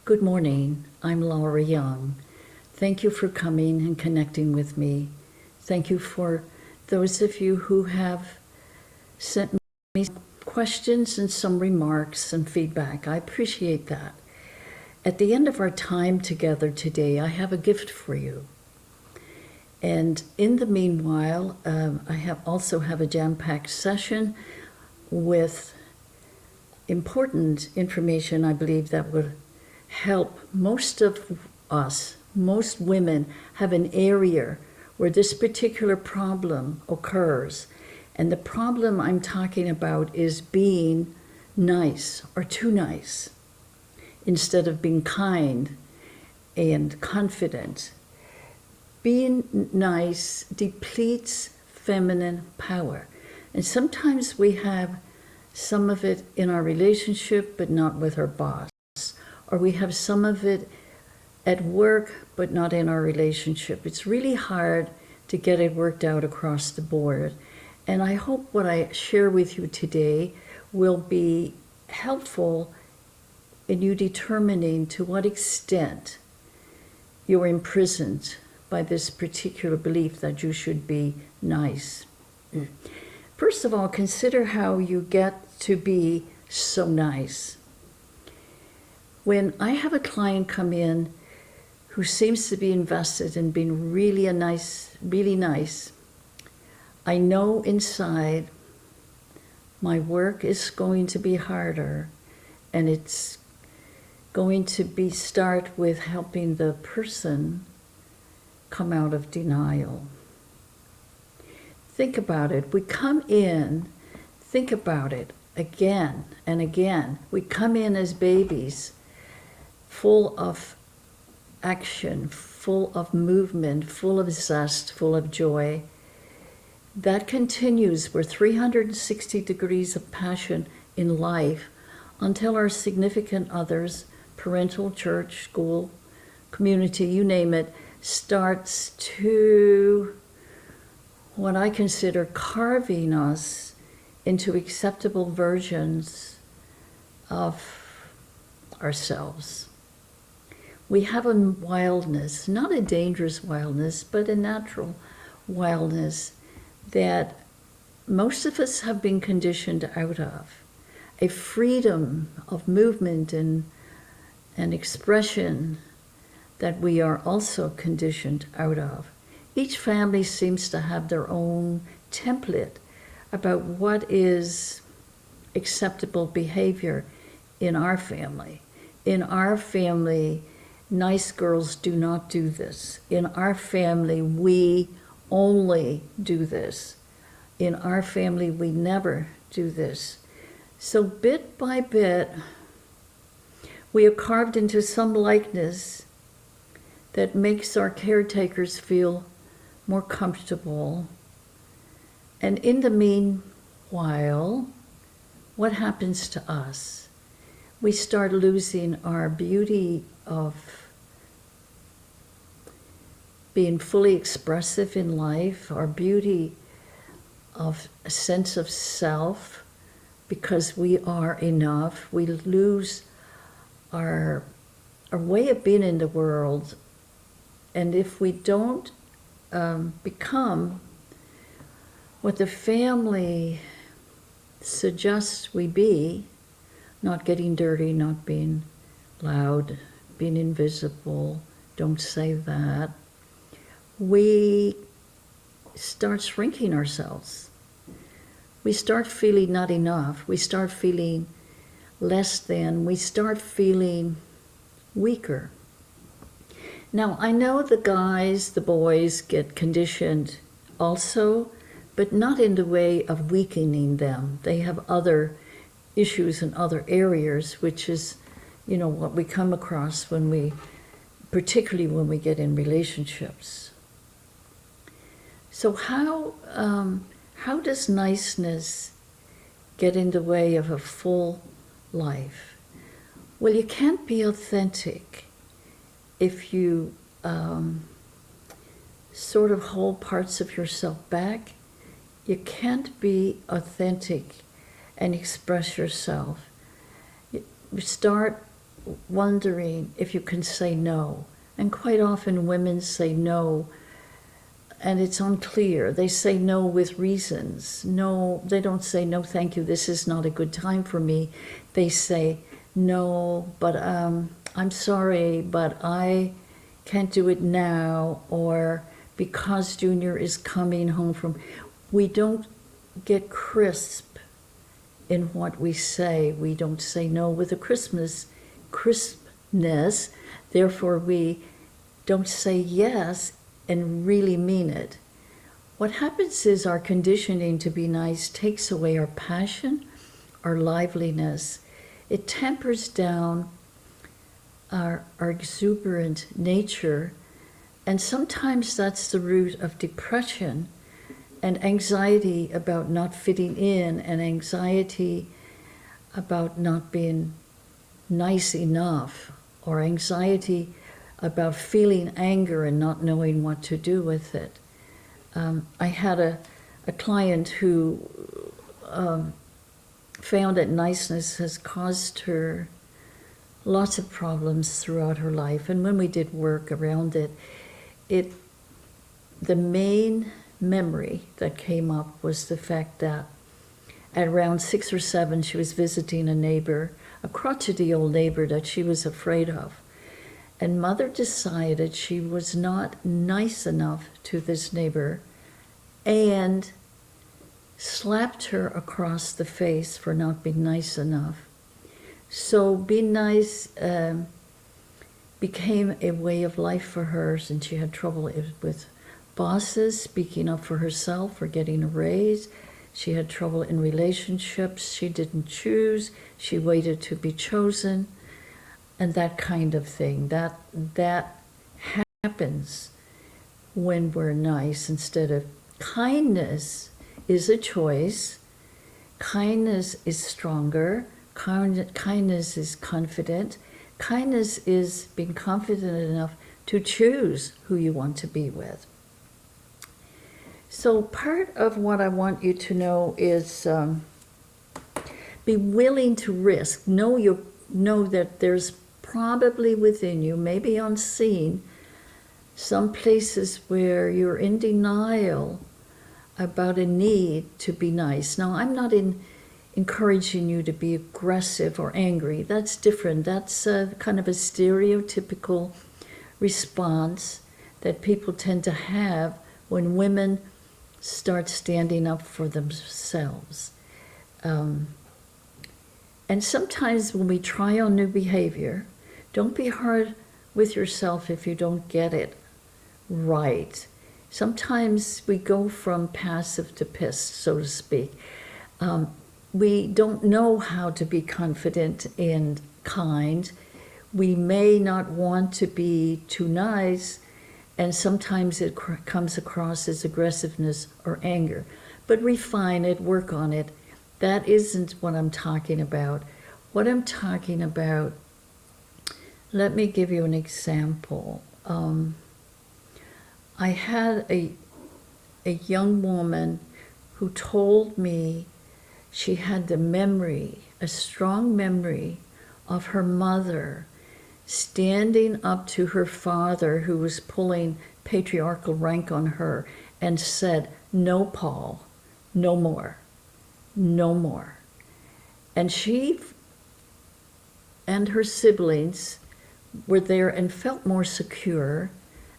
Good morning. I'm Laura Young. Thank you for coming and connecting with me. Thank you for those of you who have sent me questions and some remarks and feedback. I appreciate that. At the end of our time together today, I have a gift for you. And in the meanwhile, I also have a jam-packed session with important information, I believe, that would help most of us, most women, have an area where this particular problem occurs. And the problem I'm talking about is being nice or too nice instead of being kind and confident. Being nice depletes feminine power. And sometimes we have some of it in our relationship, but not with our boss. Or we have some of it at work, but not in our relationship. It's really hard to get it worked out across the board. And I hope what I share with you today will be helpful in you determining to what extent you're imprisoned by this particular belief that you should be nice. First of all, consider how you get to be so nice. When I have a client come in who seems to be invested in being really nice, I know inside my work is going to be harder, and it's going to start with helping the person come out of denial. Think about it. We come in, think about it again and again. We come in as babies, full of action, full of movement, full of zest, full of joy. That continues. We're 360 degrees of passion in life until our significant others, parental, church, school, community, you name it, starts to, what I consider, carving us into acceptable versions of ourselves. We have a wildness, not a dangerous wildness, but a natural wildness that most of us have been conditioned out of. A freedom of movement and expression that we are also conditioned out of. Each family seems to have their own template about what is acceptable behavior in our family. In our family, nice girls do not do this. In our family, we only do this. In our family, we never do this. So bit by bit, we are carved into some likeness that makes our caretakers feel more comfortable. And in the meanwhile, what happens to us? We start losing our beauty of being fully expressive in life, our beauty of a sense of self, because we are enough. We lose our way of being in the world. And if we don't become what the family suggests we be, not getting dirty, not being loud, being invisible, don't say that, we start shrinking ourselves. We start feeling not enough. We start feeling less than. We start feeling weaker. Now, I know the guys, the boys get conditioned also, but not in the way of weakening them. They have other issues in other areas, which is, what we come across particularly when we get in relationships. So how does niceness get in the way of a full life? Well, you can't be authentic if you sort of hold parts of yourself back. You can't be authentic and express yourself. You start wondering if you can say no. And quite often women say no, and it's unclear. They say no with reasons. No, they don't say, no, thank you, this is not a good time for me. They say, no, but I'm sorry, but I can't do it now, or because Junior is coming home from... We don't get crisp in what we say. We don't say no with a crispness, therefore we don't say yes and really mean it. What happens is our conditioning to be nice takes away our passion, our liveliness. It tempers down our exuberant nature, and sometimes that's the root of depression and anxiety about not fitting in, and anxiety about not being nice enough, or anxiety about feeling anger and not knowing what to do with it. I had a client who found that niceness has caused her lots of problems throughout her life, and when we did work around it, the main memory that came up was the fact that at around 6 or 7, she was visiting a neighbor, a crotchety old neighbor that she was afraid of. And Mother decided she was not nice enough to this neighbor and slapped her across the face for not being nice enough. So being nice became a way of life for her, and she had trouble with bosses, speaking up for herself or getting a raise. She had trouble in relationships. She didn't choose. She waited to be chosen, and that kind of thing. That happens when we're nice instead of... Kindness is a choice. Kindness is stronger. Kindness is confident. Kindness is being confident enough to choose who you want to be with. So part of what I want you to know is be willing to risk. Know that there's probably within you, maybe unseen, some places where you're in denial about a need to be nice. Now, I'm not encouraging you to be aggressive or angry. That's different. That's kind of a stereotypical response that people tend to have when women start standing up for themselves. And sometimes when we try on new behavior, don't be hard with yourself if you don't get it right. Sometimes we go from passive to pissed, so to speak. We don't know how to be confident and kind. We may not want to be too nice, and sometimes it comes across as aggressiveness or anger. But refine it, work on it. That isn't what I'm talking about. What I'm talking about, let me give you an example. I had a young woman who told me she had the memory, a strong memory of her mother standing up to her father, who was pulling patriarchal rank on her, and said, "No, Paul, no more, no more." And she and her siblings were there and felt more secure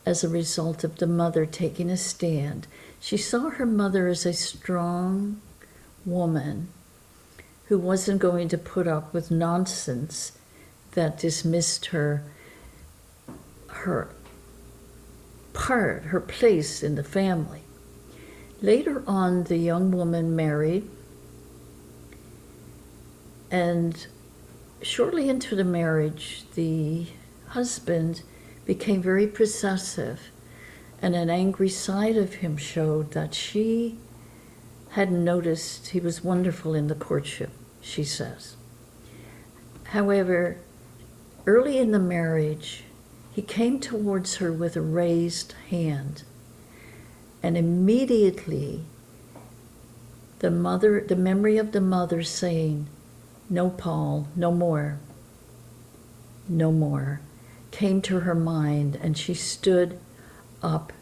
as a result of the mother taking a stand. She saw her mother as a strong woman who wasn't going to put up with nonsense that dismissed her place in the family. Later on, the young woman married, and shortly into the marriage, the husband became very possessive, and an angry side of him showed that she hadn't noticed. He was wonderful in the courtship, she says. However, early in the marriage, he came towards her with a raised hand, and immediately the memory of the mother saying, "No, Paul, no more," no more, came to her mind, and she stood up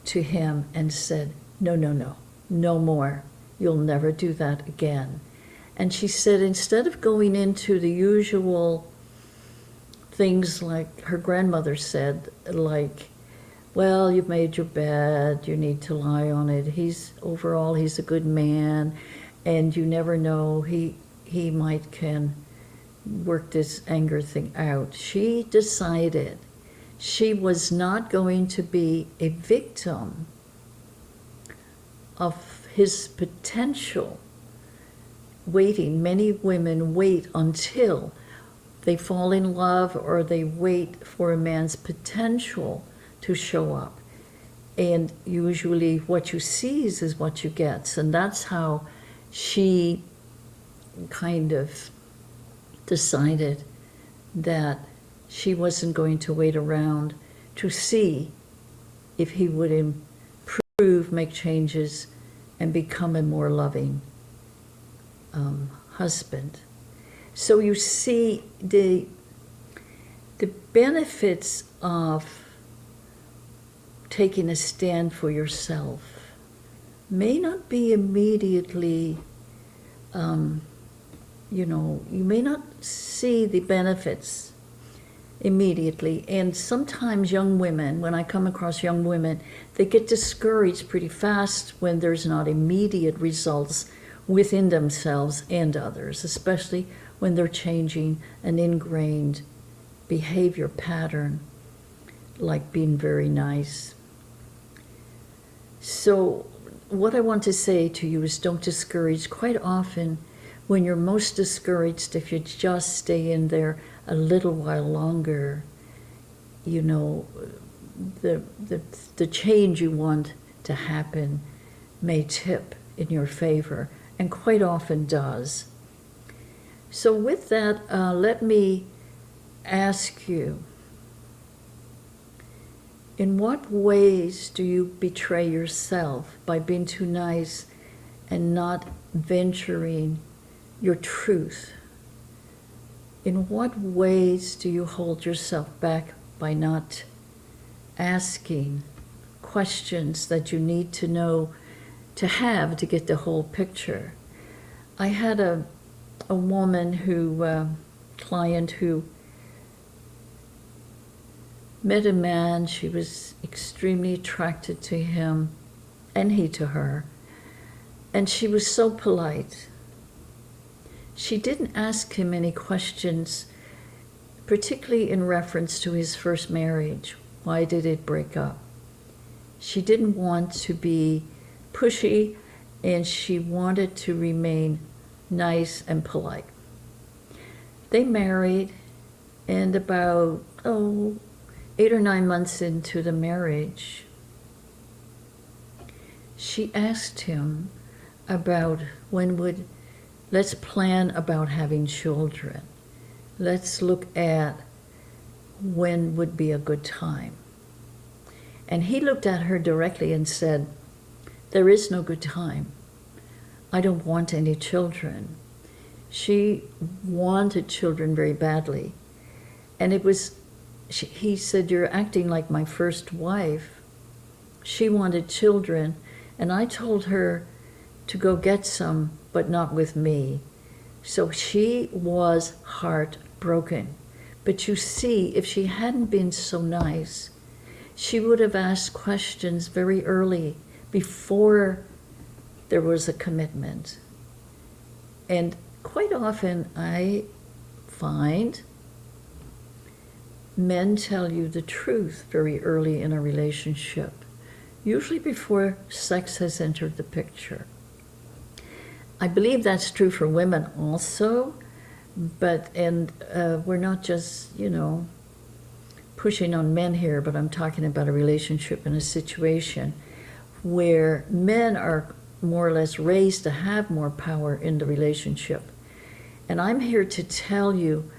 to him and said, no, no, no, no more. You'll never do that again. And she said, instead of going into the usual things like her grandmother said, like, well, you've made your bed, you need to lie on it. He's a good man, and you never know, he might can work this anger thing out. She decided she was not going to be a victim of his potential waiting. Many women wait until they fall in love, or they wait for a man's potential to show up. And usually what you seize is what you get. And that's how she kind of decided that she wasn't going to wait around to see if he would improve, make changes, and become a more loving husband. So you see, the benefits of taking a stand for yourself may not be immediately, you may not see the benefits immediately. And sometimes young women, when I come across young women, they get discouraged pretty fast when there's not immediate results within themselves and others, especially when they're changing an ingrained behavior pattern, like being very nice. So what I want to say to you is, don't discourage. Quite often, when you're most discouraged, if you just stay in there a little while longer, you know, the change you want to happen may tip in your favor, and quite often does. So with that, let me ask you, in what ways do you betray yourself by being too nice and not venturing your truth? In what ways do you hold yourself back by not asking questions that you need to know, to have, to get the whole picture? I had a woman client who met a man. She was extremely attracted to him, and he to her, and she was so polite. She didn't ask him any questions, particularly in reference to his first marriage. Why did it break up? She didn't want to be pushy, and she wanted to remain nice and polite. They married, and about 8 or 9 months into the marriage, she asked him about let's plan about having children. Let's look at when would be a good time. And he looked at her directly and said, there is no good time. I don't want any children. She wanted children very badly. And he said, you're acting like my first wife. She wanted children, and I told her to go get some, but not with me. So she was heartbroken. But you see, if she hadn't been so nice, she would have asked questions very early, before there was a commitment. And quite often I find men tell you the truth very early in a relationship, usually before sex has entered the picture. I believe that's true for women also, but we're not just, pushing on men here, but I'm talking about a relationship and a situation where men are more or less raised to have more power in the relationship. And I'm here to tell you,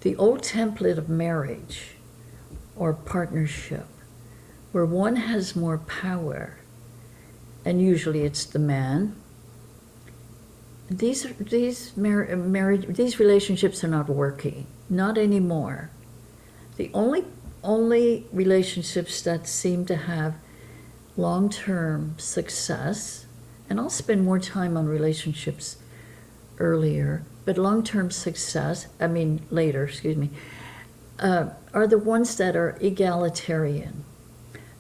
the old template of marriage or partnership, where one has more power, and usually it's the man, these relationships are not working, not anymore. The only relationships that seem to have long-term success, and I'll spend more time on relationships earlier, but long-term success, later, are the ones that are egalitarian.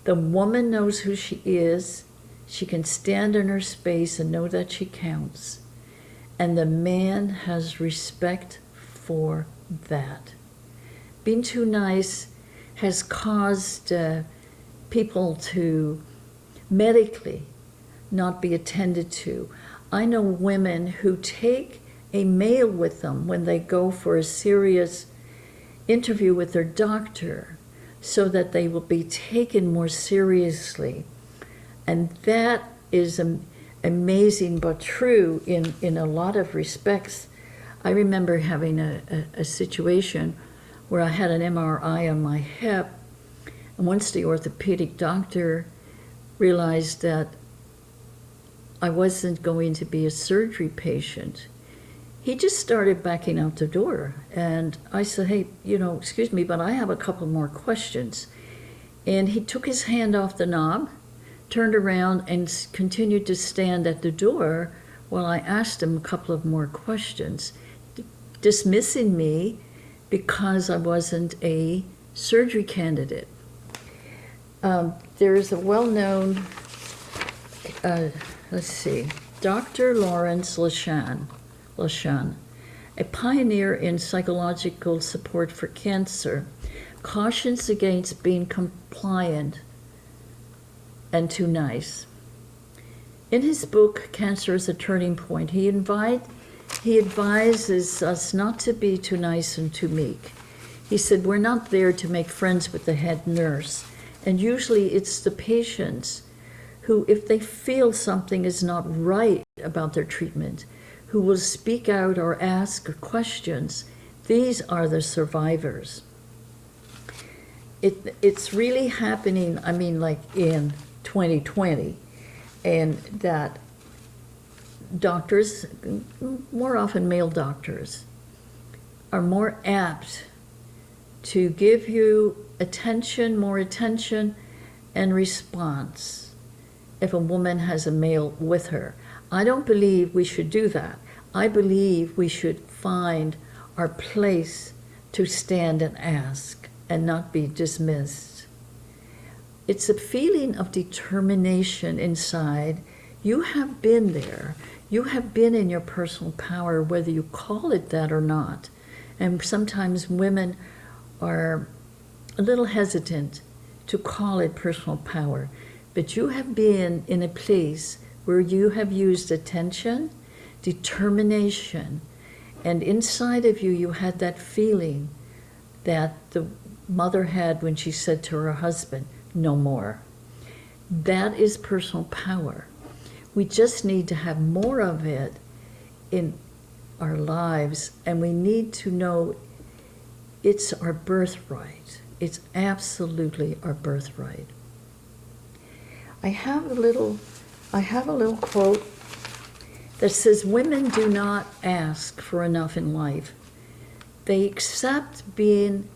The woman knows who she is, she can stand in her space and know that she counts, and the man has respect for that. Being too nice has caused people to medically not be attended to. I know women who take a male with them when they go for a serious interview with their doctor so that they will be taken more seriously. And that is amazing but true in a lot of respects. I remember having a situation where I had an MRI on my hip, and once the orthopedic doctor realized that I wasn't going to be a surgery patient, he just started backing out the door. And I said, hey, excuse me, but I have a couple more questions. And he took his hand off the knob, turned around, and continued to stand at the door while I asked him a couple of more questions, dismissing me because I wasn't a surgery candidate. There is a well-known, Dr. Lawrence LaShan, a pioneer in psychological support for cancer, cautions against being compliant and too nice. In his book, Cancer is a Turning Point, he advises us not to be too nice and too meek. He said, we're not there to make friends with the head nurse. And usually it's the patients who, if they feel something is not right about their treatment, who will speak out or ask questions. These are the survivors. It's really happening, in 2020, and that doctors, more often male doctors, are more apt to give you more attention and response if a woman has a male with her. I don't believe we should do that. I believe we should find our place to stand and ask and not be dismissed. It's a feeling of determination inside. You have been there. You have been in your personal power, whether you call it that or not. And sometimes women are a little hesitant to call it personal power. But you have been in a place where you have used attention, determination, and inside of you, you had that feeling that the mother had when she said to her husband, no more. That is personal power. We just need to have more of it in our lives, and we need to know it's our birthright. It's absolutely our birthright. I have a little quote that says, women do not ask for enough in life. They accept being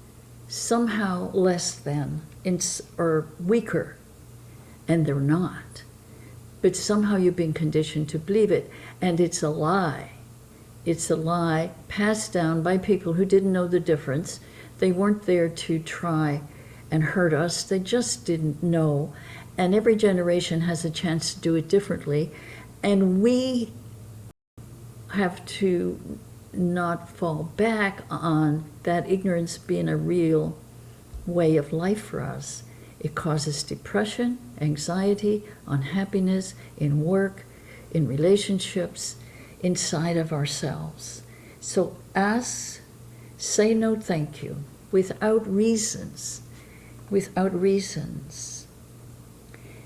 somehow less than or weaker, and they're not. But somehow you've been conditioned to believe it, and it's a lie. It's a lie passed down by people who didn't know the difference. They weren't there to try and hurt us. They just didn't know. And every generation has a chance to do it differently. And we have to not fall back on that ignorance being a real way of life for us. It causes depression, anxiety, unhappiness in work, in relationships, inside of ourselves. So say no thank you, without reasons.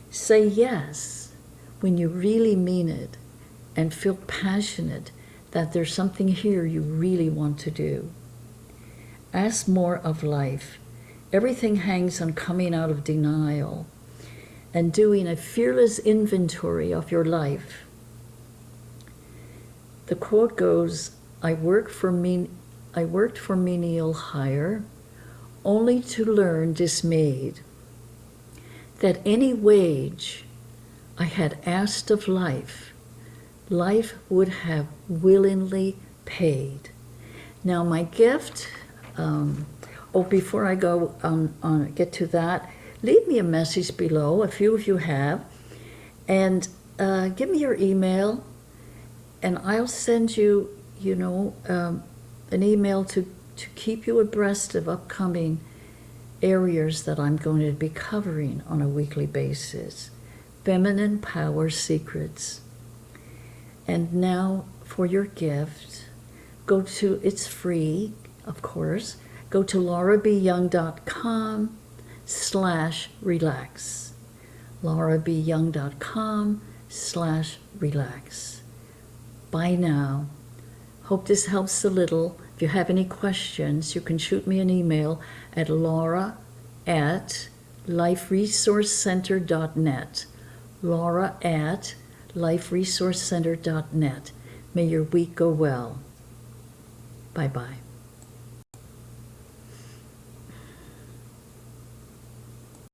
Say yes when you really mean it and feel passionate that there's something here you really want to do. Ask more of life. Everything hangs on coming out of denial and doing a fearless inventory of your life. The quote goes, I worked for menial hire only to learn dismayed that any wage I had asked of life, life would have willingly paid. Now my gift, before I go get to that, leave me a message below, a few of you have, and give me your email, and I'll send you, an email to keep you abreast of upcoming areas that I'm going to be covering on a weekly basis. Feminine Power Secrets. And now for your gift, it's free, of course, go to LauraBYoung.com/relax. LauraBYoung.com/relax. Bye now. Hope this helps a little. If you have any questions, you can shoot me an email at laura@liferesourcecenter.net. laura@liferesourcecenter.net. May your week go well. Bye-bye.